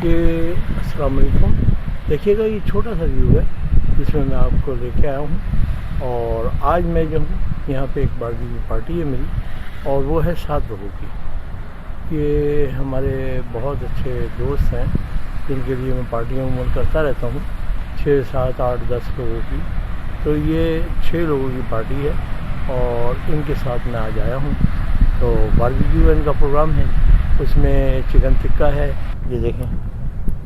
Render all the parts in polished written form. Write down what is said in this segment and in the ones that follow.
कि अस्सलाम वालेकुम। देखिएगा ये छोटा सा व्यू है जिसमें मैं आपको लेके आया हूँ। और आज मैं जो हूँ यहाँ पे एक बारबेक्यू पार्टी है मेरी, और वो है 7 लोगों की। ये हमारे बहुत अच्छे दोस्त हैं जिनके लिए मैं पार्टियाँ उमूमन करता रहता हूँ, 6, 7, 8, 10 लोगों की। तो ये 6 लोगों की पार्टी है और इनके साथ मैं आज आया हूँ। तो बारबेक्यू इनका प्रोग्राम है, उसमें चिकन टिक्का है। ये देखें,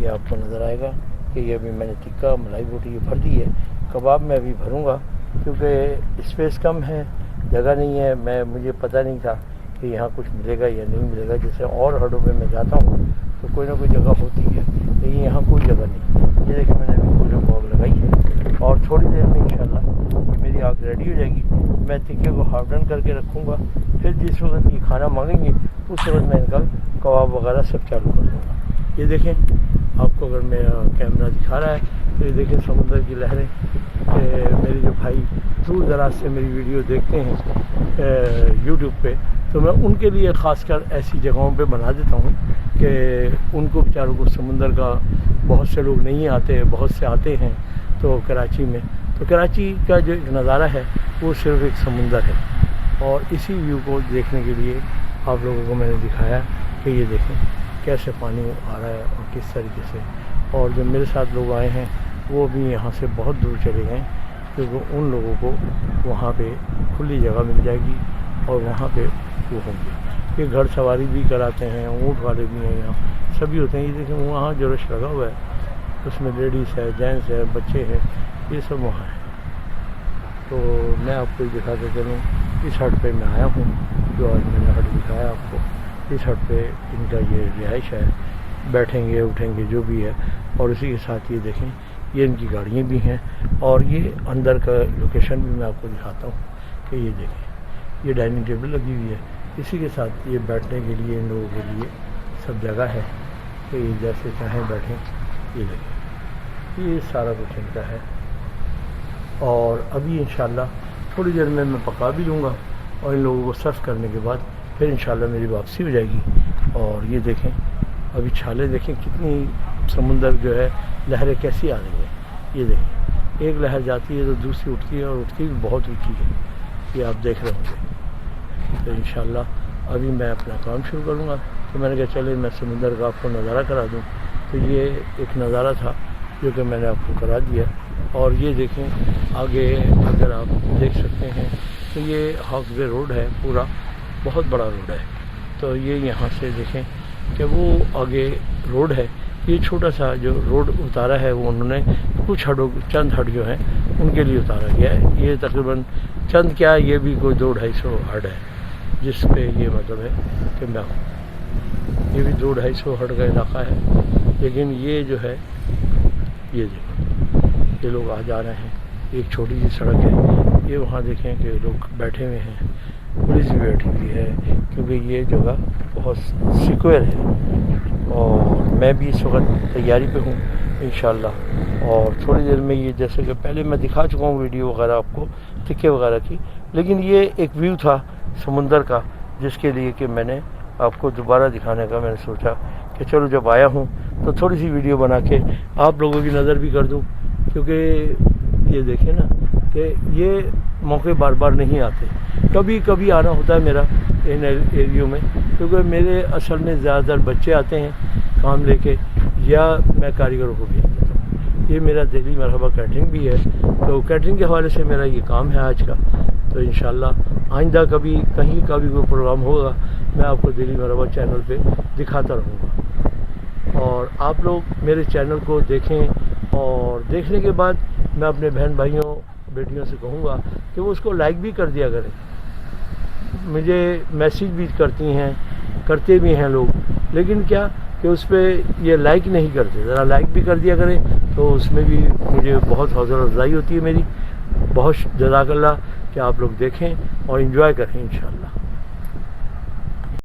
ये आपको नज़र आएगा कि ये अभी मैंने टिक्का मलाई बोटी ये भर दी है। कबाब में अभी भरूँगा क्योंकि स्पेस कम है, जगह नहीं है। मुझे पता नहीं था कि यहाँ कुछ मिलेगा या नहीं मिलेगा। जैसे और हड़ों में मैं जाता हूँ तो कोई ना कोई जगह होती है, लेकिन यहाँ कोई जगह नहीं। ये देखिए, मैंने अभी पूरे बॉग लगाई है और थोड़ी देर में इंशाल्लाह मेरी आग रेडी हो जाएगी। मैं टिक्के को हाफ डन करके रखूँगा, फिर जिस वक्त ये खाना मांगेंगे उस वक्त मैं इनका कबाब वगैरह सब चालू कर दूँगा। ये देखें, आपको अगर मेरा कैमरा दिखा रहा है तो ये देखें समुद्र की लहरें। मेरे जो भाई दूर दराज से मेरी वीडियो देखते हैं यूट्यूब पे, तो मैं उनके लिए ख़ासकर ऐसी जगहों पे बना देता हूँ कि उनको बेचारों को समुंदर का, बहुत से लोग नहीं आते, बहुत से आते हैं तो कराची में, तो कराची का जो एक नज़ारा है वो सिर्फ एक समुंदर है। और इसी व्यू को देखने के लिए आप लोगों को मैंने दिखाया कि ये देखें कैसे पानी आ रहा है और किस तरीके से। और जो मेरे साथ लोग आए हैं वो भी यहाँ से बहुत दूर चले गए, क्योंकि उन लोगों को वहाँ पे खुली जगह मिल जाएगी और वहाँ पे वो होंगे। ये घर सवारी भी कराते हैं, ऊँट वाले भी हैं, यहाँ सभी होते हैं। ये देखें, वहाँ जो रश लगा हुआ है उसमें लेडीज़ है, जेंट्स है, बच्चे हैं, ये सब वहाँ है। तो मैं आपको दिखाते चलूँ, इस हट पे मैं आया हूँ, जो आज मैंने हट दिखाया आपको। इस हट पे इनका ये रिहाइश है, बैठेंगे उठेंगे जो भी है। और इसी के साथ ये देखें, ये इनकी गाड़ियाँ भी हैं और ये अंदर का लोकेशन भी मैं आपको दिखाता हूँ कि ये देखें, ये डाइनिंग टेबल लगी हुई है। इसी के साथ ये बैठने के लिए इन लोगों के लिए सब जगह है कि ये जैसे चाहें बैठें। ये देखें, ये सारा कुछ इनका है। और अभी इंशाल्लाह थोड़ी देर में मैं पका भी लूँगा और इन लोगों को सर्व करने के बाद फिर इंशाल्लाह मेरी वापसी हो जाएगी। और ये देखें, अभी छाले देखें कितनी, समुंदर जो है लहरें कैसी आ रही हैं। ये देखें, एक लहर जाती है तो दूसरी उठती है और उठती भी बहुत ऊँची है, ये आप देख रहे होंगे। तो इंशाल्लाह अभी मैं अपना काम शुरू करूँगा। तो मैंने कहा चले मैं समुंदर का आपको नज़ारा करा दूँ। तो ये एक नज़ारा था जो कि मैंने आपको करा दिया। और ये देखें आगे अगर आप देख सकते हैं तो ये हॉक्सबे रोड है, पूरा बहुत बड़ा रोड है। तो ये यहाँ से देखें कि वो आगे रोड है, ये छोटा सा जो रोड उतारा है वो उन्होंने कुछ हड़ों, चंद हड़ जो हैं उनके लिए उतारा गया है। ये तकरीबन चंद क्या, ये भी कोई 200-250 हड़ है जिस पे ये मतलब है कि मैं हूँ। ये भी 200-250 हड़ का इलाका है। लेकिन ये जो है, ये देखें, ये लोग आ जा रहे हैं। एक छोटी सी सड़क है, ये वहाँ देखें कि लोग बैठे हुए हैं, पुलिस भी बैठी हुई है, क्योंकि ये जगह बहुत सिक्योर है। और मैं भी इस वक्त तैयारी पे हूँ इंशाल्लाह। और थोड़ी देर में ये, जैसे कि पहले मैं दिखा चुका हूँ वीडियो वगैरह आपको टिक्के वगैरह की, लेकिन ये एक व्यू था समुंदर का जिसके लिए कि मैंने आपको दोबारा दिखाने का मैंने सोचा कि चलो जब आया हूँ तो थोड़ी सी वीडियो बना के आप लोगों की नज़र भी कर दूँ। क्योंकि ये देखें ना कि ये मौके बार बार नहीं आते, कभी कभी आना होता है मेरा इन एरियो में, क्योंकि मेरे असल में ज़्यादातर बच्चे आते हैं काम लेके, या मैं कारीगरों को भेज देता हूँ। ये मेरा दिल्ली मरहबा कैटरिंग भी है, तो कैटरिंग के हवाले से मेरा ये काम है आज का। तो इंशाल्लाह आइंदा कभी कहीं का भी कोई प्रोग्राम होगा मैं आपको दिल्ली मरहबा चैनल पे दिखाता रहूँगा। और आप लोग मेरे चैनल को देखें और देखने के बाद मैं अपने बहन भाइयों बेटियों से कहूँगा कि वो उसको लाइक भी कर दिया करें। मुझे मैसेज भी करते भी हैं लोग, लेकिन क्या कि उस पर ये लाइक नहीं करते। ज़रा लाइक भी कर दिया करें तो उसमें भी मुझे बहुत हौसला अफजाई होती है मेरी। बहुत जज़ाकल्लाह कि आप लोग देखें और एंजॉय करें इंशाल्लाह।